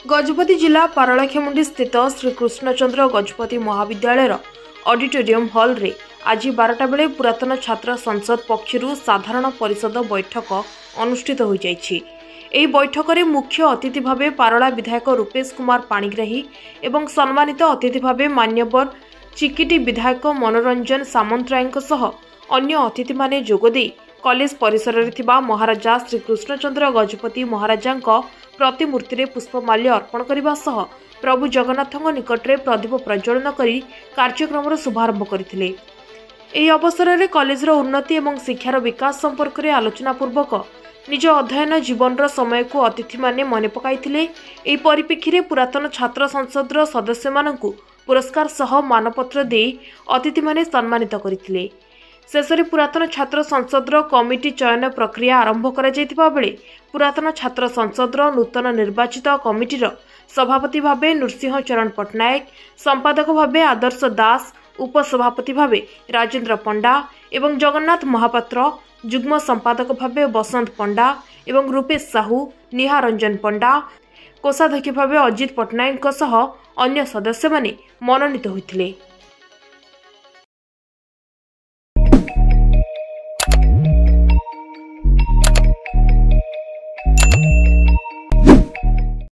गजपति जिला पारलाखेमुंडी स्थित श्री कृष्णचंद्र गजपति महाविद्यालय ऑडिटोरियम हॉल रे आज 12टा बेले पुरातन छात्र संसद पक्षरु साधारण परिषद बैठक अनुष्ठित हो जाइछि। एही बैठक रे मुख्य अतिथि भावे पारला विधायक रूपेश कुमार पाणिग्राही एवं सम्मानित अतिथि भावे मान्यवर चिकिटी विधायक मनोरंजन सामंतरायଙ୍କ सह अन्य अतिथि माने जोगदे कॉलेज परिसर रे थिबा महाराजा श्री कृष्णचंद्र गजपति महाराजांक प्रतिमूर्ति रे पुष्पमाल्य अर्पण करने सह प्रभु जगन्नाथଙ୍କ निकटरे प्रदीप प्रज्वलन करी कार्यक्रम शुभारंभ करथिले। एही अवसर में कॉलेज उन्नति एवं शिक्षार विकास संपर्क में आलोचना पूर्वक निज अध्ययन जीवन समय को अतिथि माने मन पकाइथिले। एही परिप्रेक्षी रे पुरातन छात्र संसद सदस्य मानकु पुरस्कार सह मानपत्र दे अतिथि माने सम्मानित करथिले। शेषे पुरातन छात्र संसद कमिटी चयन प्रक्रिया आरंभ करा जायतिबा बेले पुरातन छात्र संसद नूतन निर्वाचित कमिटीर सभापति भावे नृसिंह चरण पट्टनायक, संपादक भावे आदर्श दास, उपसभापति भावे राजेंद्र पंडा एवं जगन्नाथ महापात्र, जुग्म संपादक भावे बसंत पंडा एवं रूपेश साहू, निहारंजन पंडा, कोषाध्यक्ष भावे अजित पट्टनायक सह अन्य सदस्य माने मनोनीत होइथिले।